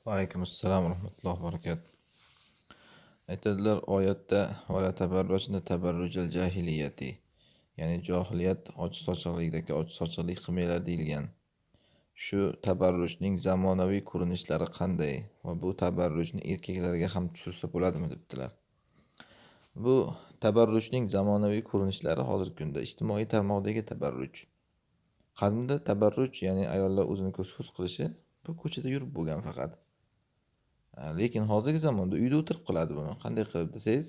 Alaykum assalom va rahmatullohi va barakatuh. Aytadilar oyatda vala tabarrujna tabarrujal jahiliyati. Ya'ni johiliyat och-sochiqlikdagi och-sochiqlik qilmanglar deyilgan. Shu tabarrujning zamonaviy ko'rinishlari qanday va bu tabarrujni erkaklarga ham tushirsa bo'ladimi debdilar. Bu tabarrujning zamonaviy ko'rinishlari hozirgi kunda ijtimoiy tarmoqdagi tabarruj. Qadimda tabarruj, ya'ni ayollar o'zini ko'z qilishi bu ko'chada yurib bo'lgan faqat. Lekin hozirgi zamonda uyda o'tirib qiladi buni. Qanday qilib desangiz,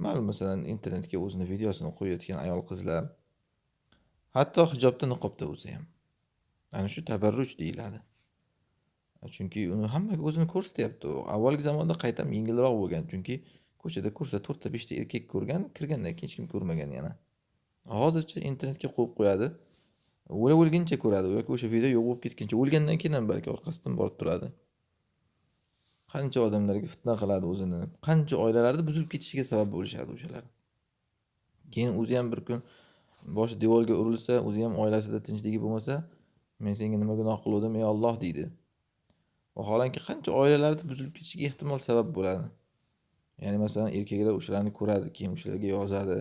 ma'lum masalan internetga o'zini videosini qo'yayotgan ayol qizlar, hatto hijobda niqobda bo'lsa ham, ana shu tabarruj deyiladi. Chunki uni hammaga o'zini ko'rsatyapti u. Avvalgi zamonda qaytam yengilroq bo'lgan, chunki ko'chada ko'rsa 4 ta 5 ta erkak ko'rgan, kirgandan keyin hech kim ko'rmagan yana. Hozircha internetga qo'yib qo'yadi. O'lguncha ko'radi yoki o'sha video yo'q bo'lib ketguncha, o'lgandan keyin ham balki orqasidan borib turadi. Qancha odamlarga fitna qiladi o'zini, qancha oilalarni buzilib ketishiga sabab bo'lishadi o'shalar. Keyin o'zi ham bir kun boshi devorga urilsa, o'zi ham oilasida tinchligi bo'lmasa, men senga nima gunoh qildim ey Alloh deydi. Vaholanki qancha oilalarni buzilib ketishiga ehtimol sabab bo'ladi. Ya'ni masalan erkaklar o'shalarni ko'radi, keyin o'shalarga yozadi.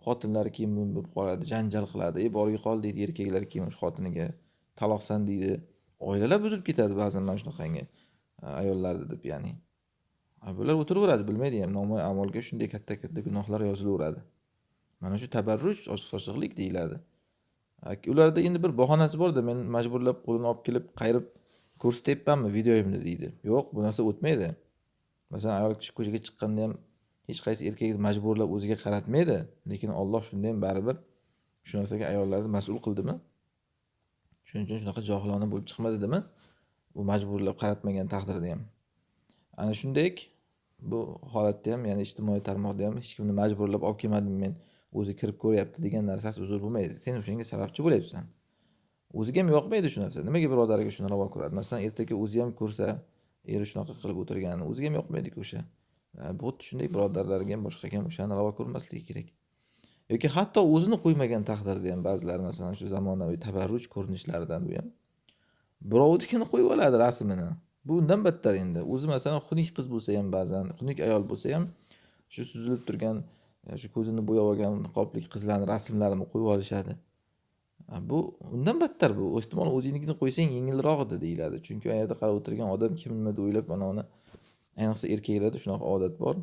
Xotinlari keyin bunday bo'lib qoladi, janjal qiladi. Ey borga qol deydi erkaklar, keyin o'sha xotiniga taloqsan deydi. Oilalar buzilib ketadi ba'zan mana shunaqangi ayollarni deb ya'ni. Bular o'tiraveradi, bilmaydi ham nomi amalga shunday katta-katta gunohlar yozilaveradi. Mana shu tabarruj, ochiq-sochiqlik deyiladi. Ularda endi bir bahonasi bor-da, men majburlab qo'lini olib kelib, qayirib ko'rsatyapmanmi videoyimni deydi. Yo'q, bu narsa o'tmaydi. Masalan, ayol kishi ko'chaga chiqqanda ham hech qaysi erkakni majburlab o'ziga qaratmaydi, lekin Alloh shunda ham baribir shu narsaga ayollarni mas'ul qildimi? Shuning uchun shunaqa johilona bo'lib chiqma dedimi? U majburlab qaratmagan taqdirda ham. Ana shunday bu holatda ham, ya'ni ijtimoiy tarmoqda ham hech kimni majburlab olib kelmadim men, o'zi kirib ko'ryapti degan narsasi uzr bo'lmaydi. Sen o'shanga sababchi bo'lyapsan. O'ziga ham yoqmaydi shu narsa. Nimaga birodariga shuni ravo ko'radi? Masalan, ertaga o'zi ham ko'rsa, eri shunaqa qilib o'tirganini, o'ziga ham yoqmaydi-ku o'sha. Bu xuddi shunday birodarlarga ham boshqaga ham o'shani ravo ko'rmasligi kerak. Yoki hatto o'zini qo'ymagan taqdirda ham ba'zilar masalan shu zamonaviy tabarruj ko'rinishlaridan bu ham birovnikini qo'yib oladi rasmini. Bu undan battar endi. O'zi masalan xunuk qiz bo'lsa ham ba'zan, xunuk ayol bo'lsa ham shu suzilib turgan, shu ko'zini bo'yab olgan niqobli qizlarning rasmlarini qo'yib olishadi. Bu undan battar bu. Ehtimol o'zingnikini qo'ysang yengilroq edi deyiladi. Chunki u yerda qarab o'tirgan odam kim nima deb o'ylab mana uni, ayniqsa erkaklarda shunaqa odat bor.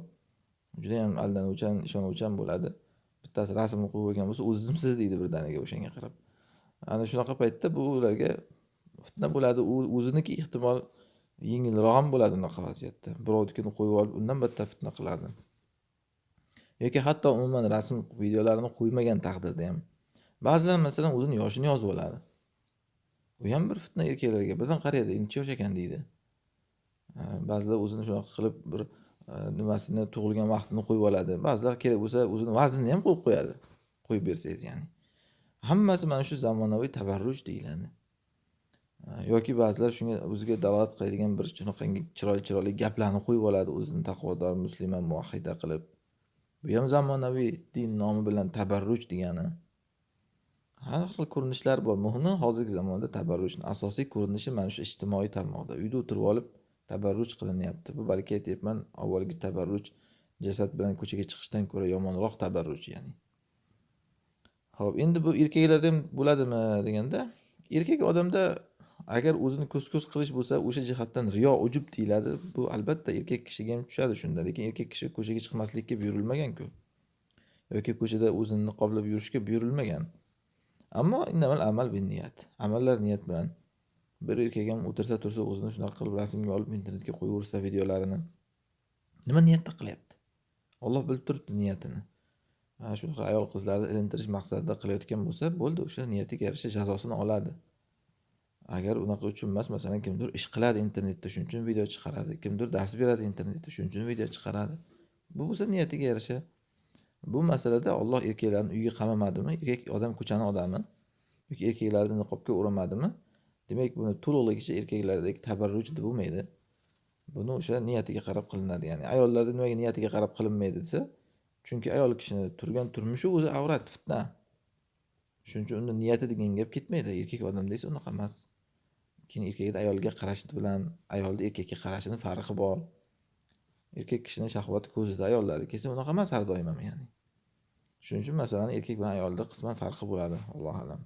Juda ham aldanuvchan, ishonuvchan bo'ladi. Bittasi rasmni qo'yib olgan bo'lsa, o'zimsiz deydi birdaniga o'shanga qarab. Ana shunaqa paytda bu ularga fitna bo'ladi. U o'ziniki ehtimol yengilroq ham bo'ladi unaqa vaziyatda. Birovnikini qo'yib olib, undan battar fitna qiladi. Yoki hatto umuman rasm videolarini qo'ymagan taqdirda ham ba'zilar masalan o'zini yoshini yozib oladi. Bu ham bir fitna erkaklarga. Birdan qaraydi, necha yosh ekan deydi. Ba'zilar o'zini shunaqa qilib bir nimasini tug'ilgan vaqtini qo'yib oladi. Ba'zilar kerak bo'lsa o'zini vaznini ham qo'yib qo'yadi. Qo'yib bersangiz ya'ni. Hammasi mana shu zamonaviy tabarruj deyiladi. Yoki ba'zilar shunga o'ziga dalolat qiladigan bir shunaqangi chiroyli gaplarni qo'yib oladi, o'zini taqvodor, musulmon, muvahhida qilib. Bu ham zamonaviy din nomi bilan tabarruj degani. Har xil ko'rinishlar bor. Muhimi hozirgi zamonda tabarrujning asosiy ko'rinishi mana shu ijtimoiy tarmoqda. Uyda o'tirib olib tabarruj qilinyapti. Bu balki aytayapman, avvalgi tabarruj jasad bilan ko'chaga chiqishdan ko'ra yomonroq tabarruj ya'ni. Xo'p, endi bu erkaklarda ham bo'ladimi deganda, erkak odamda agar o'zini ko'z qilish bo'lsa, o'sha jihatdan riyo, ujub deyiladi. Bu albatta erkak kishiga ham tushadi shunda, lekin erkak kishi ko'chaga chiqmaslikka buyurilmagan-ku. Yoki ko'chada o'zini niqoblab yurishga buyurilmagan. Ammo innamal amal bin niyat. Amallar niyat bilan. Bir erkak ham o'tirsa tursa o'zini shunaqa qilib rasmga olib internetga qo'yaversa videolarini. Nima niyatda qilyapti? Alloh bilib turibdi niyatini. Shunaqa ayol qizlarni ilintirish maqsadida qilayotgan bo'lsa, bo'ldi, o'sha niyatiga yarasha jazosini oladi. Agar unaqa uchun emas, masalan, kimdir ish qiladi internetda, shuning uchun video chiqaradi. Kimdir dars beradi internetda, shuning uchun video chiqaradi. Bu bo'lsa niyatiga yarasha. Bu masalada Alloh erkaklarni uyga qamamadimi? Erkak odam ko'chani odami yoki erkaklarni niqobga o'ramadimi? Demak, buni to'liqligicha erkaklardagi tabarruj deb bo'lmaydi. Buni o'sha niyatiga qarab qilinadi. Ya'ni ayollarda nimaga niyatiga qarab qilinmaydi desa, chunki ayol kishini turgan turmushi o'zi avrat, fitna. Shuning uchun unda niyati degan gap ketmaydi. Erkak odamda esa unaqa emas. Keyin erkakda ayolga qarashi bilan ayolda erkakka qarashini farqi bor. Erkak kishining shahvati ko'zida ayollarga kelsa unaqa emas har doim ham ya'ni. Shuning uchun masalan erkak bilan ayolda qisman farqi bo'ladi, Alloh alam.